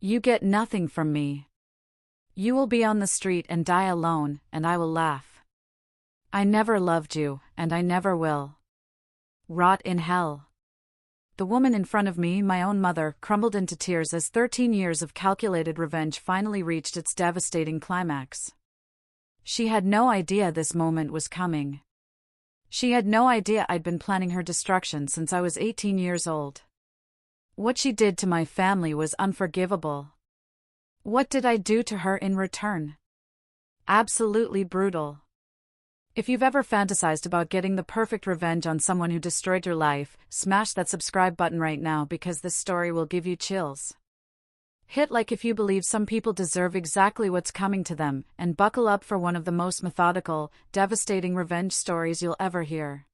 You get nothing from me. You will be on the street and die alone, and I will laugh. I never loved you, and I never will. Rot in hell. The woman in front of me, my own mother, crumbled into tears as 13 years of calculated revenge finally reached its devastating climax. She had no idea this moment was coming. She had no idea I'd been planning her destruction since I was 18 years old. What she did to my family was unforgivable. What did I do to her in return? Absolutely brutal. If you've ever fantasized about getting the perfect revenge on someone who destroyed your life, smash that subscribe button right now because this story will give you chills. Hit like if you believe some people deserve exactly what's coming to them, and buckle up for one of the most methodical, devastating revenge stories you'll ever hear.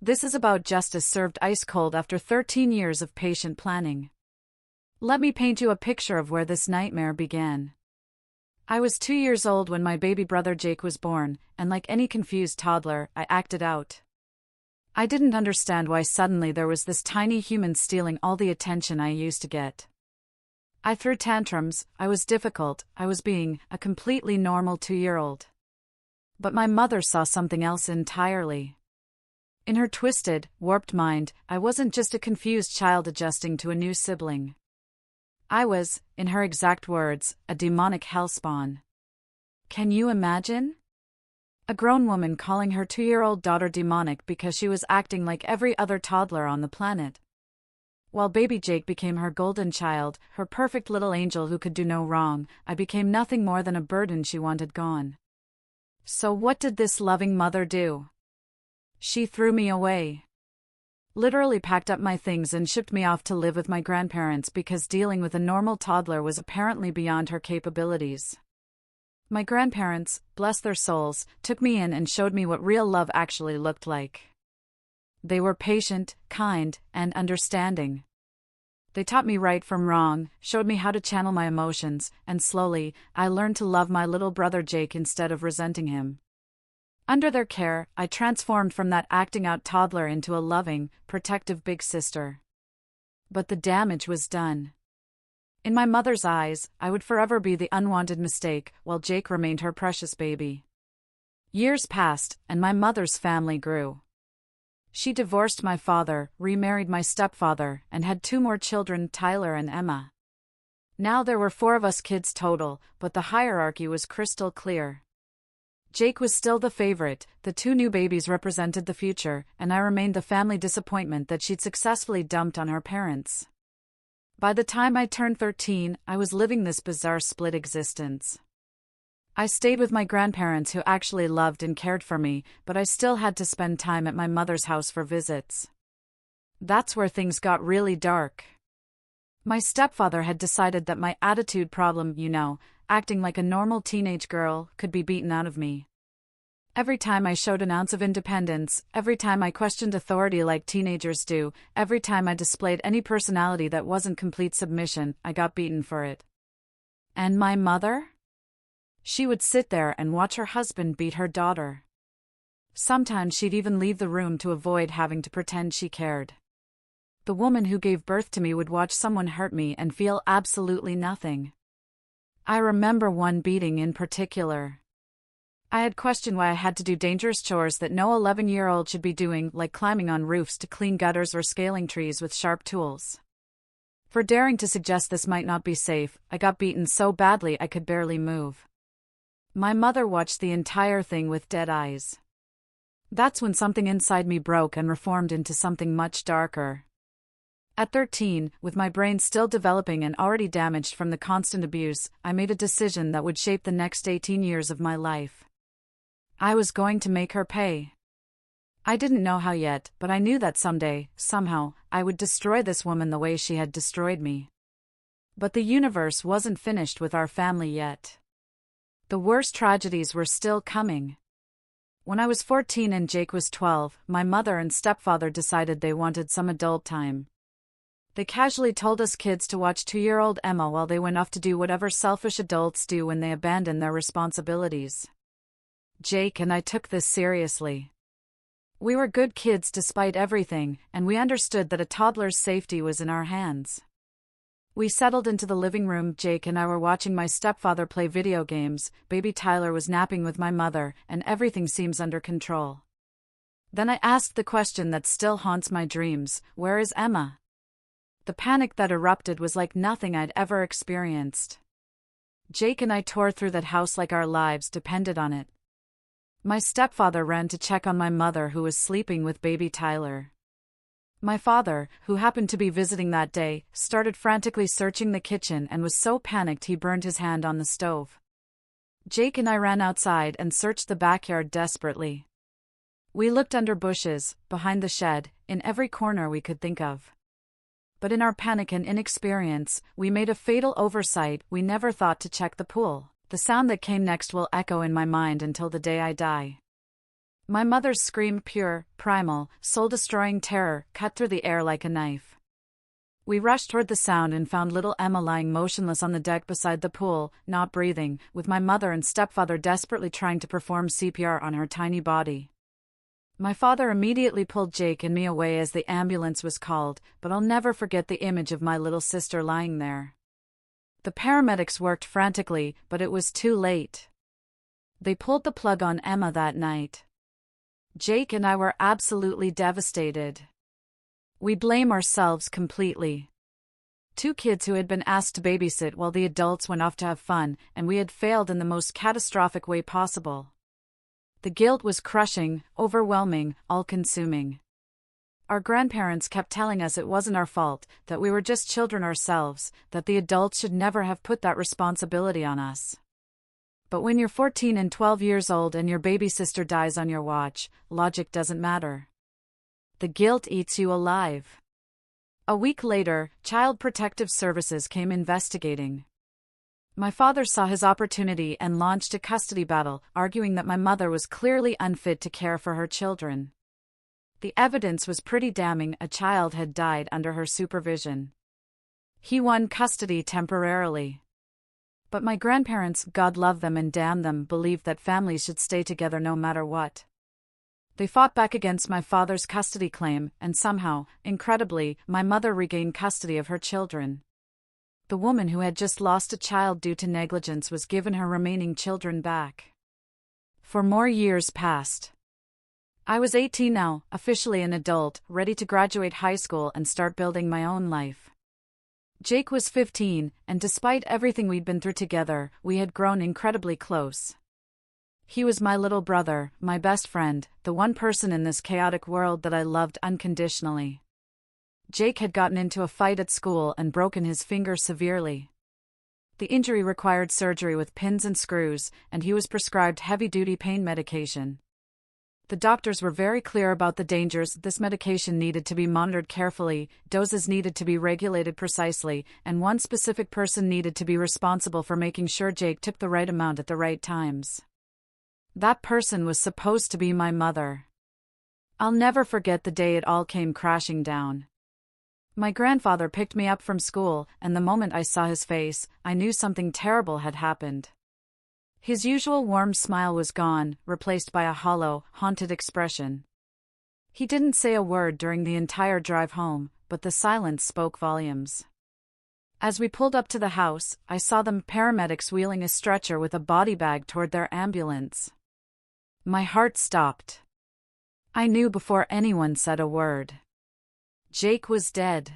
This is about justice served ice cold after 13 years of patient planning. Let me paint you a picture of where this nightmare began. I was 2 years old when my baby brother Jake was born, and like any confused toddler, I acted out. I didn't understand why suddenly there was this tiny human stealing all the attention I used to get. I threw tantrums, I was difficult, I was being a completely normal 2-year-old. But my mother saw something else entirely. In her twisted, warped mind, I wasn't just a confused child adjusting to a new sibling. I was, in her exact words, a demonic hellspawn. Can you imagine? A grown woman calling her 2-year-old daughter demonic because she was acting like every other toddler on the planet. While baby Jake became her golden child, her perfect little angel who could do no wrong, I became nothing more than a burden she wanted gone. So what did this loving mother do? She threw me away. Literally packed up my things and shipped me off to live with my grandparents because dealing with a normal toddler was apparently beyond her capabilities. My grandparents, bless their souls, took me in and showed me what real love actually looked like. They were patient, kind, and understanding. They taught me right from wrong, showed me how to channel my emotions, and slowly, I learned to love my little brother Jake instead of resenting him. Under their care, I transformed from that acting-out toddler into a loving, protective big sister. But the damage was done. In my mother's eyes, I would forever be the unwanted mistake, while Jake remained her precious baby. Years passed, and my mother's family grew. She divorced my father, remarried my stepfather, and had 2 more children, Tyler and Emma. Now there were 4 of us kids total, but the hierarchy was crystal clear. Jake was still the favorite, the 2 new babies represented the future, and I remained the family disappointment that she'd successfully dumped on her parents. By the time I turned 13, I was living this bizarre split existence. I stayed with my grandparents who actually loved and cared for me, but I still had to spend time at my mother's house for visits. That's where things got really dark. My stepfather had decided that my attitude problem, acting like a normal teenage girl, could be beaten out of me. Every time I showed an ounce of independence, every time I questioned authority like teenagers do, every time I displayed any personality that wasn't complete submission, I got beaten for it. And my mother? She would sit there and watch her husband beat her daughter. Sometimes she'd even leave the room to avoid having to pretend she cared. The woman who gave birth to me would watch someone hurt me and feel absolutely nothing. I remember one beating in particular. I had questioned why I had to do dangerous chores that no 11-year-old should be doing, like climbing on roofs to clean gutters or scaling trees with sharp tools. For daring to suggest this might not be safe, I got beaten so badly I could barely move. My mother watched the entire thing with dead eyes. That's when something inside me broke and reformed into something much darker. At 13, with my brain still developing and already damaged from the constant abuse, I made a decision that would shape the next 18 years of my life. I was going to make her pay. I didn't know how yet, but I knew that someday, somehow, I would destroy this woman the way she had destroyed me. But the universe wasn't finished with our family yet. The worst tragedies were still coming. When I was 14 and Jake was 12, my mother and stepfather decided they wanted some adult time. They casually told us kids to watch 2-year-old Emma while they went off to do whatever selfish adults do when they abandon their responsibilities. Jake and I took this seriously. We were good kids despite everything, and we understood that a toddler's safety was in our hands. We settled into the living room. Jake and I were watching my stepfather play video games, baby Tyler was napping with my mother, and everything seems under control. Then I asked the question that still haunts my dreams, where is Emma? The panic that erupted was like nothing I'd ever experienced. Jake and I tore through that house like our lives depended on it. My stepfather ran to check on my mother who was sleeping with baby Tyler. My father, who happened to be visiting that day, started frantically searching the kitchen and was so panicked he burned his hand on the stove. Jake and I ran outside and searched the backyard desperately. We looked under bushes, behind the shed, in every corner we could think of. But in our panic and inexperience, we made a fatal oversight. We never thought to check the pool. The sound that came next will echo in my mind until the day I die. My mother's scream, pure, primal, soul-destroying terror, cut through the air like a knife. We rushed toward the sound and found little Emma lying motionless on the deck beside the pool, not breathing, with my mother and stepfather desperately trying to perform CPR on her tiny body. My father immediately pulled Jake and me away as the ambulance was called, but I'll never forget the image of my little sister lying there. The paramedics worked frantically, but it was too late. They pulled the plug on Emma that night. Jake and I were absolutely devastated. We blame ourselves completely. Two kids who had been asked to babysit while the adults went off to have fun, and we had failed in the most catastrophic way possible. The guilt was crushing, overwhelming, all-consuming. Our grandparents kept telling us it wasn't our fault, that we were just children ourselves, that the adults should never have put that responsibility on us. But when you're 14 and 12 years old and your baby sister dies on your watch, logic doesn't matter. The guilt eats you alive. A week later, Child Protective Services came investigating. My father saw his opportunity and launched a custody battle, arguing that my mother was clearly unfit to care for her children. The evidence was pretty damning. A child had died under her supervision. He won custody temporarily. But my grandparents, God love them and damn them, believed that families should stay together no matter what. They fought back against my father's custody claim, and somehow, incredibly, my mother regained custody of her children. The woman who had just lost a child due to negligence was given her remaining children back. 4 more years passed. I was 18 now, officially an adult, ready to graduate high school and start building my own life. Jake was 15, and despite everything we'd been through together, we had grown incredibly close. He was my little brother, my best friend, the one person in this chaotic world that I loved unconditionally. Jake had gotten into a fight at school and broken his finger severely. The injury required surgery with pins and screws, and he was prescribed heavy-duty pain medication. The doctors were very clear about the dangers. This medication needed to be monitored carefully, doses needed to be regulated precisely, and one specific person needed to be responsible for making sure Jake took the right amount at the right times. That person was supposed to be my mother. I'll never forget the day it all came crashing down. My grandfather picked me up from school, and the moment I saw his face, I knew something terrible had happened. His usual warm smile was gone, replaced by a hollow, haunted expression. He didn't say a word during the entire drive home, but the silence spoke volumes. As we pulled up to the house, I saw the paramedics wheeling a stretcher with a body bag toward their ambulance. My heart stopped. I knew before anyone said a word. Jake was dead.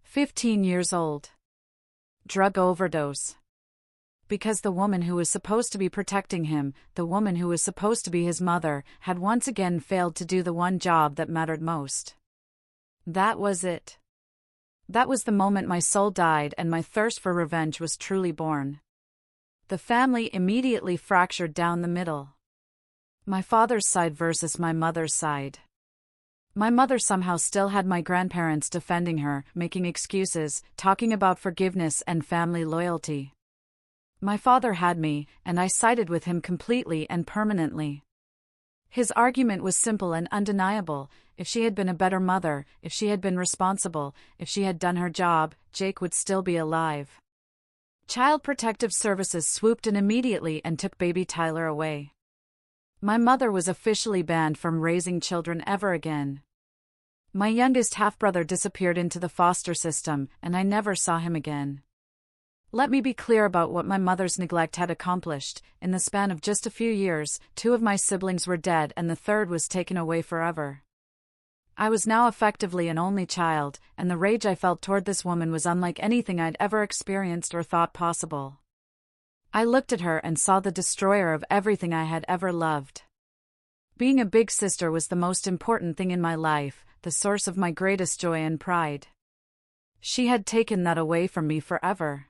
15 years old. Drug overdose. Because the woman who was supposed to be protecting him, the woman who was supposed to be his mother, had once again failed to do the one job that mattered most. That was it. That was the moment my soul died and my thirst for revenge was truly born. The family immediately fractured down the middle. My father's side versus my mother's side. My mother somehow still had my grandparents defending her, making excuses, talking about forgiveness and family loyalty. My father had me, and I sided with him completely and permanently. His argument was simple and undeniable. If she had been a better mother, if she had been responsible, if she had done her job, Jake would still be alive. Child Protective Services swooped in immediately and took baby Tyler away. My mother was officially banned from raising children ever again. My youngest half-brother disappeared into the foster system, and I never saw him again. Let me be clear about what my mother's neglect had accomplished. In the span of just a few years, 2 of my siblings were dead and the third was taken away forever. I was now effectively an only child, and the rage I felt toward this woman was unlike anything I'd ever experienced or thought possible. I looked at her and saw the destroyer of everything I had ever loved. Being a big sister was the most important thing in my life, the source of my greatest joy and pride. She had taken that away from me forever.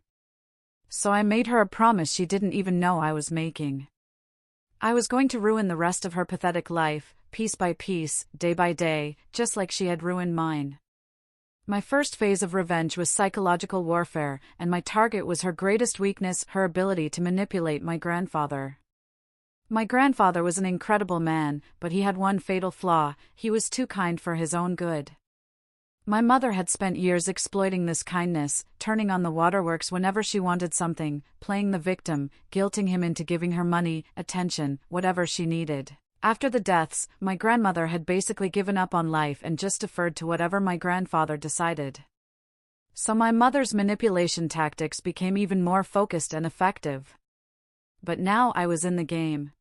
So I made her a promise she didn't even know I was making. I was going to ruin the rest of her pathetic life, piece by piece, day by day, just like she had ruined mine. My first phase of revenge was psychological warfare, and my target was her greatest weakness, her ability to manipulate my grandfather. My grandfather was an incredible man, but he had one fatal flaw: he was too kind for his own good. My mother had spent years exploiting this kindness, turning on the waterworks whenever she wanted something, playing the victim, guilting him into giving her money, attention, whatever she needed. After the deaths, my grandmother had basically given up on life and just deferred to whatever my grandfather decided. So my mother's manipulation tactics became even more focused and effective. But now I was in the game.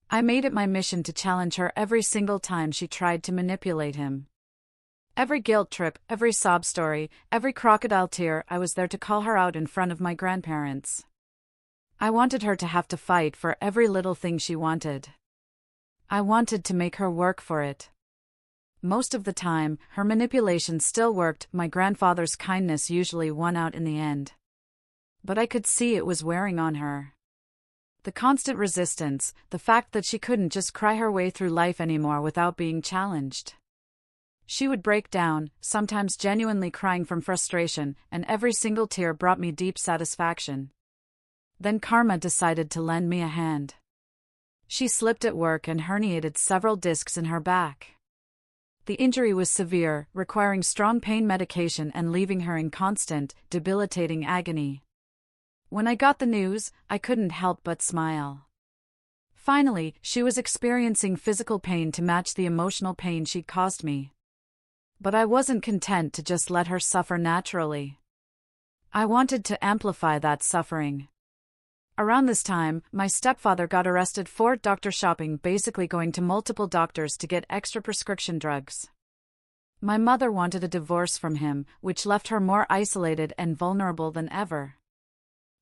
I made it my mission to challenge her every single time she tried to manipulate him. Every guilt trip, every sob story, every crocodile tear, I was there to call her out in front of my grandparents. I wanted her to have to fight for every little thing she wanted. I wanted to make her work for it. Most of the time, her manipulation still worked. My grandfather's kindness usually won out in the end. But I could see it was wearing on her. The constant resistance, the fact that she couldn't just cry her way through life anymore without being challenged. She would break down, sometimes genuinely crying from frustration, and every single tear brought me deep satisfaction. Then karma decided to lend me a hand. She slipped at work and herniated several discs in her back. The injury was severe, requiring strong pain medication and leaving her in constant, debilitating agony. When I got the news, I couldn't help but smile. Finally, she was experiencing physical pain to match the emotional pain she'd caused me. But I wasn't content to just let her suffer naturally. I wanted to amplify that suffering. Around this time, my stepfather got arrested for doctor shopping, basically going to multiple doctors to get extra prescription drugs. My mother wanted a divorce from him, which left her more isolated and vulnerable than ever.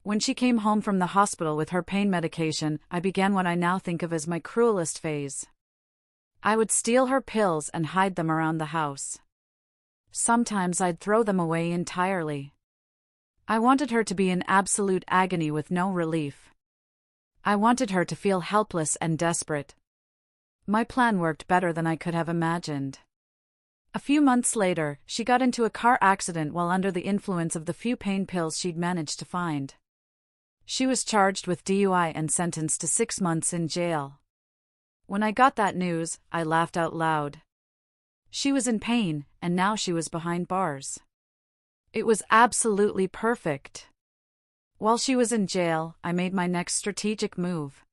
When she came home from the hospital with her pain medication, I began what I now think of as my cruelest phase. I would steal her pills and hide them around the house. Sometimes I'd throw them away entirely. I wanted her to be in absolute agony with no relief. I wanted her to feel helpless and desperate. My plan worked better than I could have imagined. A few months later, she got into a car accident while under the influence of the few pain pills she'd managed to find. She was charged with DUI and sentenced to 6 months in jail. When I got that news, I laughed out loud. She was in pain, and now she was behind bars. It was absolutely perfect. While she was in jail, I made my next strategic move.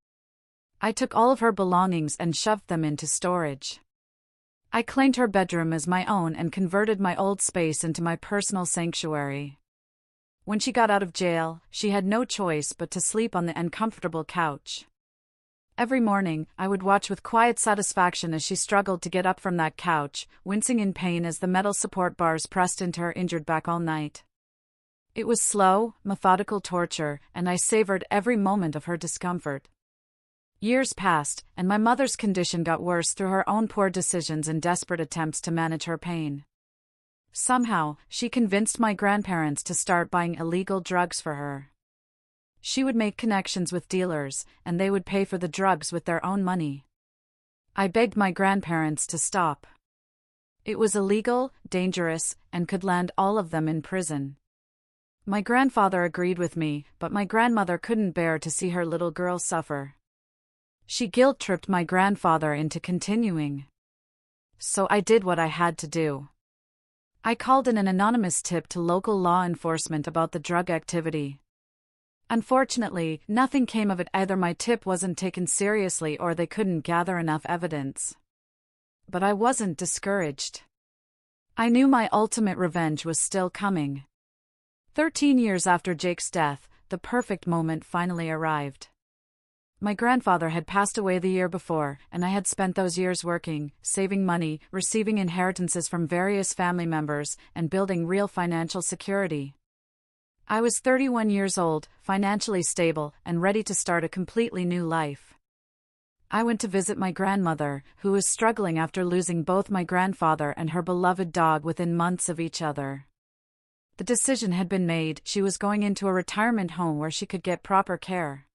I took all of her belongings and shoved them into storage. I claimed her bedroom as my own and converted my old space into my personal sanctuary. When she got out of jail, she had no choice but to sleep on the uncomfortable couch. Every morning, I would watch with quiet satisfaction as she struggled to get up from that couch, wincing in pain as the metal support bars pressed into her injured back all night. It was slow, methodical torture, and I savored every moment of her discomfort. Years passed, and my mother's condition got worse through her own poor decisions and desperate attempts to manage her pain. Somehow, she convinced my grandparents to start buying illegal drugs for her. She would make connections with dealers, and they would pay for the drugs with their own money. I begged my grandparents to stop. It was illegal, dangerous, and could land all of them in prison. My grandfather agreed with me, but my grandmother couldn't bear to see her little girl suffer. She guilt-tripped my grandfather into continuing. So I did what I had to do. I called in an anonymous tip to local law enforcement about the drug activity. Unfortunately, nothing came of it. Either my tip wasn't taken seriously or they couldn't gather enough evidence. But I wasn't discouraged. I knew my ultimate revenge was still coming. 13 years after Jake's death, the perfect moment finally arrived. My grandfather had passed away the year before, and I had spent those years working, saving money, receiving inheritances from various family members, and building real financial security. I was 31 years old, financially stable, and ready to start a completely new life. I went to visit my grandmother, who was struggling after losing both my grandfather and her beloved dog within months of each other. The decision had been made. She was going into a retirement home where she could get proper care.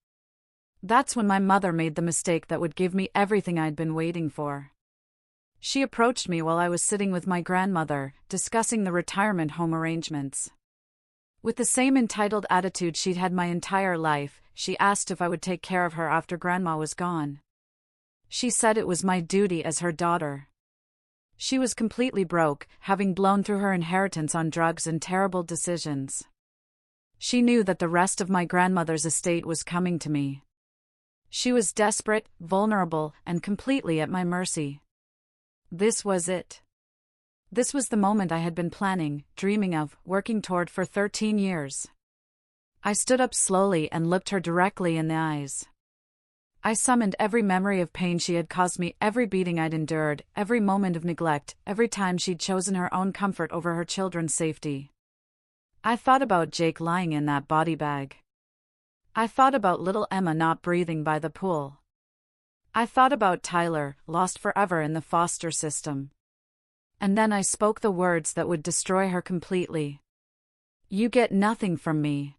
That's when my mother made the mistake that would give me everything I'd been waiting for. She approached me while I was sitting with my grandmother, discussing the retirement home arrangements. With the same entitled attitude she'd had my entire life, she asked if I would take care of her after Grandma was gone. She said it was my duty as her daughter. She was completely broke, having blown through her inheritance on drugs and terrible decisions. She knew that the rest of my grandmother's estate was coming to me. She was desperate, vulnerable, and completely at my mercy. This was it. This was the moment I had been planning, dreaming of, working toward for 13 years. I stood up slowly and looked her directly in the eyes. I summoned every memory of pain she had caused me, every beating I'd endured, every moment of neglect, every time she'd chosen her own comfort over her children's safety. I thought about Jake lying in that body bag. I thought about little Emma not breathing by the pool. I thought about Tyler, lost forever in the foster system. And then I spoke the words that would destroy her completely. You get nothing from me.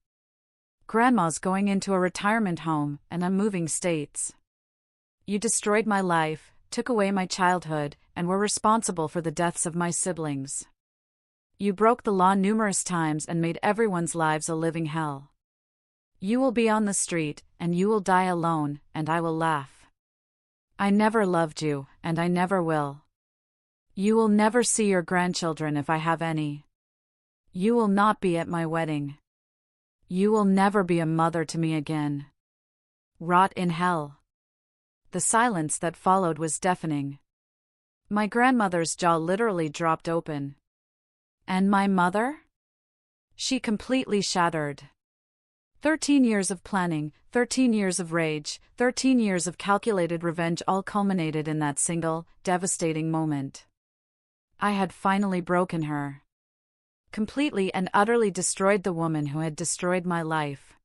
Grandma's going into a retirement home, and I'm moving states. You destroyed my life, took away my childhood, and were responsible for the deaths of my siblings. You broke the law numerous times and made everyone's lives a living hell. You will be on the street, and you will die alone, and I will laugh. I never loved you, and I never will. You will never see your grandchildren if I have any. You will not be at my wedding. You will never be a mother to me again. Rot in hell. The silence that followed was deafening. My grandmother's jaw literally dropped open. And my mother? She completely shattered. 13 years of planning, 13 years of rage, 13 years of calculated revenge all culminated in that single, devastating moment. I had finally broken her. Completely and utterly destroyed the woman who had destroyed my life.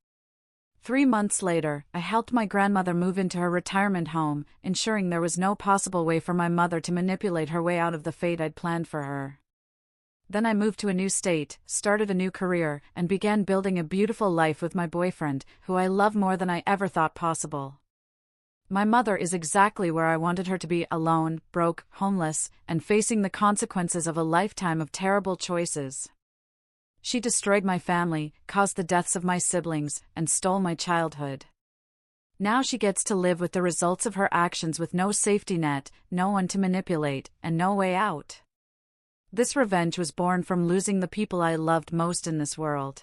3 months later, I helped my grandmother move into her retirement home, ensuring there was no possible way for my mother to manipulate her way out of the fate I'd planned for her. Then I moved to a new state, started a new career, and began building a beautiful life with my boyfriend, who I love more than I ever thought possible. My mother is exactly where I wanted her to be, alone, broke, homeless, and facing the consequences of a lifetime of terrible choices. She destroyed my family, caused the deaths of my siblings, and stole my childhood. Now she gets to live with the results of her actions with no safety net, no one to manipulate, and no way out. This revenge was born from losing the people I loved most in this world.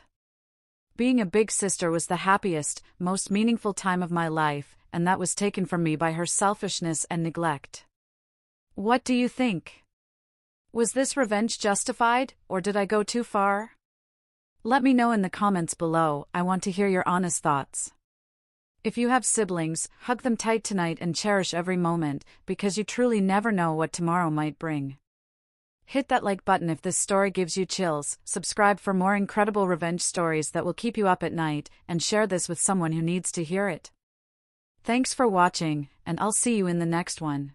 Being a big sister was the happiest, most meaningful time of my life, and that was taken from me by her selfishness and neglect. What do you think? Was this revenge justified, or did I go too far? Let me know in the comments below. I want to hear your honest thoughts. If you have siblings, hug them tight tonight and cherish every moment, because you truly never know what tomorrow might bring. Hit that like button if this story gives you chills, subscribe for more incredible revenge stories that will keep you up at night, and share this with someone who needs to hear it. Thanks for watching, and I'll see you in the next one.